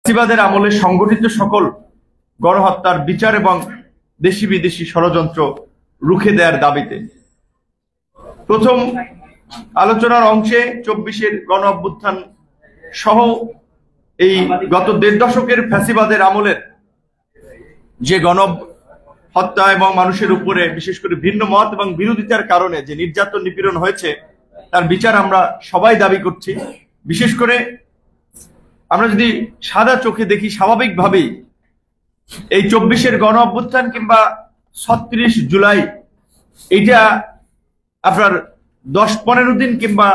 ফ্যাসিবাদের আমলে সংগঠিত সকল গণহত্যার বিচার এবং দেশি বিদেশি ষড়যন্ত্র রুখে দেওয়ার দাবিতে প্রথম আলোচনার অংশে ২৪-এর গণ অভ্যুত্থান সহ এই গত দেড় দশকের ফ্যাসিবাদের আমলের যে গণ হত্যা এবং মানুষের উপরে বিশেষ করে ভিন্ন মত এবং বিরোধিতার কারণে যে নির্যাতন নিপীড়ন হয়েছে তার বিচার আমরা সবাই দাবি করছি। বিশেষ করে আমরা যদি সাদা চোখে দেখি, স্বাভাবিকভাবেই এই ২৪-এর গণ অভ্যুত্থান কিংবা ৩৬ জুলাই এটা আপনার ১০-১৫ দিন কিংবা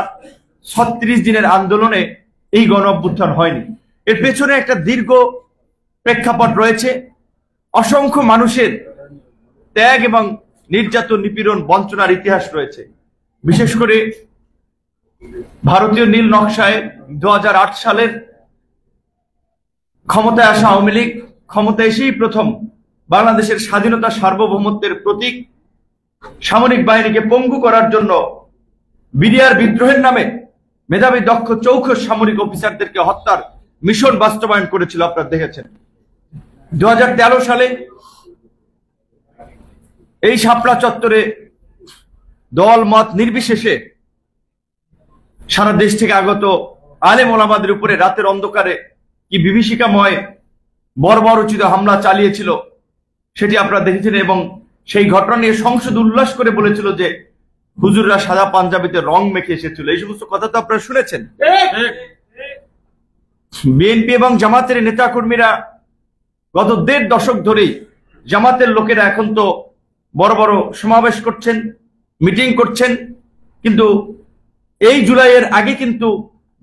৩৬ দিনের আন্দোলনে এই গণ অভ্যুত্থান হয়নি। এর পেছনে একটা দীর্ঘ প্রেক্ষাপট রয়েছে, অসংখ্য মানুষের ত্যাগ এবং নির্যাতন নিপীড়ন বঞ্চনার ইতিহাস রয়েছে। বিশেষ করে ভারতীয় নীল নকশায় ২০০৮ সালের ক্ষমতায় আসা আওয়ামী লীগ ক্ষমতা এসেই প্রথম বাংলাদেশের স্বাধীনতা সার্বভৌমত্বের প্রতীক সামরিক বাহিনীকে পঙ্গু করার জন্য বিডিআর বিদ্রোহের নামে মেধাবী দক্ষ চৌখস সামরিক অফিসারদেরকে হত্যার মিশন বাস্তবায়ন করেছিল, আপনারা দেখেছেন। ২০১৩ সালে এই শাপলা চত্বরে দল মত নির্বিশেষে সারা দেশ থেকে আগত আলেম ওলামাদের উপরে রাতের অন্ধকারে কি বিভীষিকাময় বর্বরোচিত হামলা চালিয়েছিল সেটি আপনারা দেখেছেন, এবং সেই ঘটনা নিয়ে সংসদ উল্লাস করে বলেছিল যে হুজুররা সাদা পাঞ্জাবিতে রং মেখে এসেছিল। এই সমস্ত কথা তো আপনারা শুনেছেন। বিএনপি এবং জামাতের নেতা কর্মীরা গত দেড় দশক ধরেই জামাতের লোকেরা এখন তো বড় বড় সমাবেশ করছেন, মিটিং করছেন, কিন্তু এই জুলাইয়ের আগে কিন্তু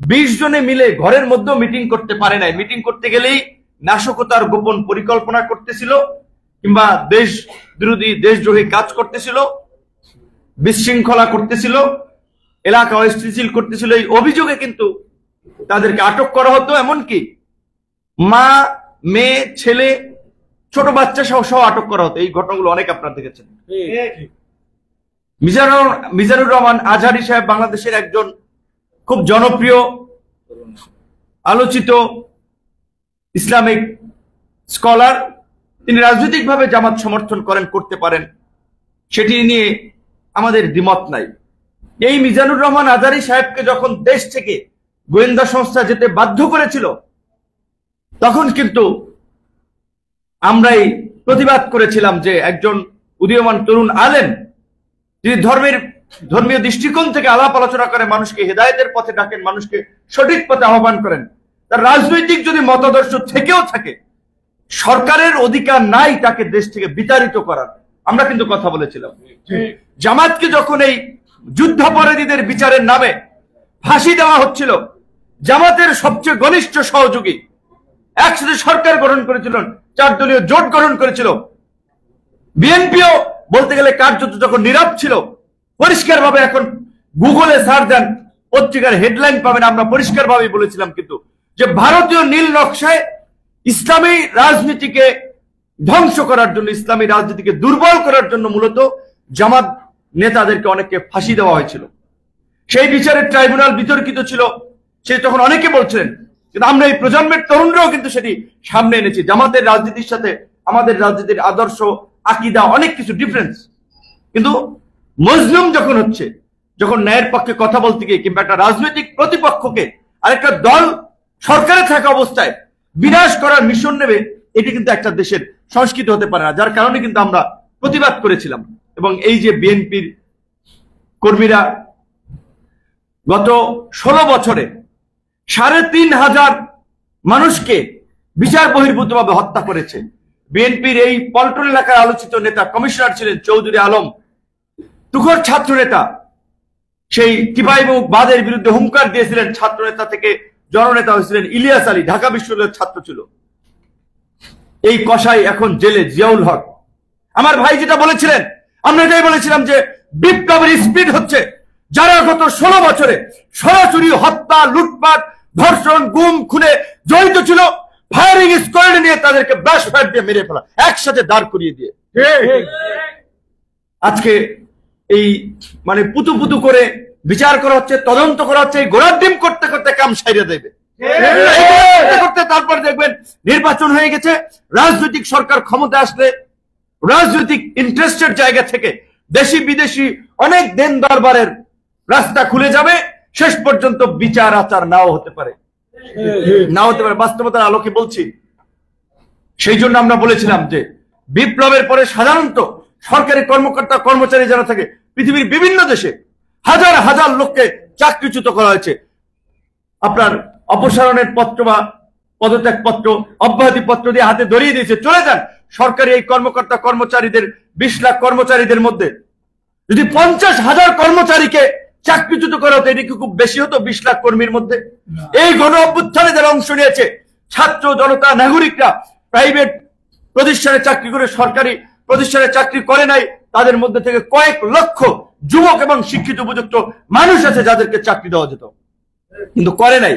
২০ জনে মিলে ঘরের মধ্যেও মিটিং করতে পারে নাই। মিটিং করতে গেলেই নাশকতার গোপন পরিকল্পনা করতেছিল কিংবা দেশ বিরোধী দেশদ্রোহী কাজ করতেছিল, বিশৃঙ্খলা করতেছিল, এলাকা অস্থিতিশীল করতেছিল। এই অভিযোগে কিন্তু তাদেরকে আটক করা হতো, এমনকি মা, মেয়ে, ছেলে, ছোট বাচ্চা সহ আটক করা হতো। এই ঘটনাগুলো অনেক আপনারা দেখেছেন। মিজানুর রহমান আজহারী সাহেব বাংলাদেশের একজন খুব জনপ্রিয় আলোচিত ইসলামিক স্কলার। তিনি রাজনৈতিকভাবে জামাত সমর্থন করেন, করতে পারেন, সেটি নিয়ে আমাদের দ্বিমত নাই। এই মিজানুর রহমান আজহারী সাহেবকে যখন দেশ থেকে গোয়েন্দা সংস্থা যেতে বাধ্য করেছিল তখন কিন্তু আমরাই প্রতিবাদ করেছিলাম যে একজন উদীয়মান তরুণ আলেম যিনি ধর্মীয় দৃষ্টিকোণ থেকে আলাপ আলোচনা করে, মানুষকে হেদায়েতের পথে ডাকেন, মানুষকে সঠিক পথে আহ্বান করেন, তার রাজনৈতিক যদি মতাদর্শ থেকেও থাকে সরকারের অধিকার নাই তাকে দেশ থেকে বিতাড়িত করার। আমরা কিন্তু কথা বলেছিলাম। জামাতকে যখন এই যুদ্ধাপরাধীদের বিচারের নামে ফাঁসি দেওয়া হচ্ছিল, জামাতের সবচেয়ে ঘনিষ্ঠ সহযোগী একসাথে সরকার গঠন করেছিলেন, 4 দলীয় জোট গঠন করেছিল, বিএনপিও বলতে গেলে কার্যত যখন নীরব ছিল, পরিষ্কারভাবে এখন গুগলে সার্চ দেন, পত্রিকার হেডলাইন পাবেন, আমরা পরিষ্কারভাবে বলেছিলাম কিন্তু যে ভারতীয় নীল নকশায় ইসলামী রাজনীতিকে ধ্বংস করার জন্য, ইসলামী রাজনীতিকে দুর্বল করার জন্য মূলত জামাত নেতাদেরকে অনেককে ফাঁসি দেওয়া হয়েছিল। সেই বিচারের ট্রাইব্যুনাল বিতর্কিত ছিল, সে তখন অনেকে বলছিলেন, কিন্তু আমরা এই প্রজন্মের তরুণরাও কিন্তু সেটি সামনে এনেছি। জামাতের রাজনীতির সাথে আমাদের রাজনীতির আদর্শ, আকীদা অনেক কিছু ডিফারেন্স, কিন্তু মজলুম যখন হচ্ছে, যখন ন্যায়ের পক্ষে কথা বলতে গিয়ে কিংবা একটা রাজনৈতিক প্রতিপক্ষকে আরেকটা দল সরকারে থাকা অবস্থায় বিনাশ করার মিশন নেবে, এটি কিন্তু একটা দেশের সংস্কৃতি হতে পারে না। যার কারণে কিন্তু আমরা প্রতিবাদ করেছিলাম। এবং এই যে বিএনপির কর্মীরা গত 16 বছরে ৩৫০০ মানুষকে বিচার বহির্ভূতভাবে হত্যা করেছে। বিএনপির এই পল্টন এলাকার আলোচিত নেতা কমিশনার ছিলেন চৌধুরী আলম, তুখোর ছাত্র নেতা, সেই টিপাইমুখ বাদের বিরুদ্ধে হুঙ্কার দিয়েছিলেন, ছাত্র নেতা থেকে জননেতা হয়েছিলেন ইলিয়াস আলী, ঢাকা বিশ্ববিদ্যালয়ের ছাত্র ছিল। এই কসাই এখন জেলে, জিয়াউল হক। আমার ভাই যেটা বলেছিলেন, আমরা এটাই বলেছিলাম যে বিপ্লবের স্পিড হচ্ছে যারা গত 16 বছরে সরাসরি হত্যা, লুটপাট, ধর্ষণ, গুম, খুনে জড়িত ছিল, ফায়ারিং স্কোয়াড নিয়ে তাদেরকে ব্রাশ ফায়ার দিয়ে মেরে ফেলা, একসাথে দাঁড় করিয়ে দিয়ে আজকে এই পুতু পুতু করে বিচার করা হচ্ছে, তদন্ত করা হচ্ছে, এই গোড়ার ডিম করতে করতে কাম সাইরে দেবে। করতে তারপর দেখবেন নির্বাচন হয়ে গেছে, রাজনৈতিক সরকার ক্ষমতা আসলে রাজনৈতিক ইন্টারেস্টের জায়গা থেকে দেশি বিদেশি অনেক দেন দরবারের রাস্তা খুলে যাবে, শেষ পর্যন্ত বিচার আচার নাও হতে পারে, বাস্তবতার আলোকে বলছি। সেই জন্য আমরা বলেছিলাম যে বিপ্লবের পরে সাধারণত সরকারি কর্মকর্তা কর্মচারী যারা থাকে পৃথিবীর বিভিন্ন দেশে হাজার হাজার লোককে চাকরিচ্যুত করা হয়েছে। আপনার অপসারণের পত্র বা পদত্যাগ পত্র, অব্যাহতি পত্র দিয়ে হাতে ধরিয়ে দিয়েছে, চলে যান। সরকারি এই কর্মকর্তা কর্মচারীদের 20 লাখ কর্মচারীদের মধ্যে যদি 50,000 কর্মচারীকে চাকরিচ্যুত করা হতো, এটা কি খুব বেশি হতো 20 লাখ কর্মীর মধ্যে? এই গণ অভ্যুত্থানে যারা অংশ নিয়েছে, ছাত্র জনতা নাগরিকরা, প্রাইভেট প্রতিষ্ঠানে চাকরি করে সরকারি প্রতিষ্ঠানে চাকরি করে নাই, তাদের মধ্যে থেকে কয়েক লক্ষ যুবক এবং শিক্ষিত উপযুক্ত মানুষ আছে যাদেরকে চাকরি দেওয়া যেত, কিন্তু করে নাই।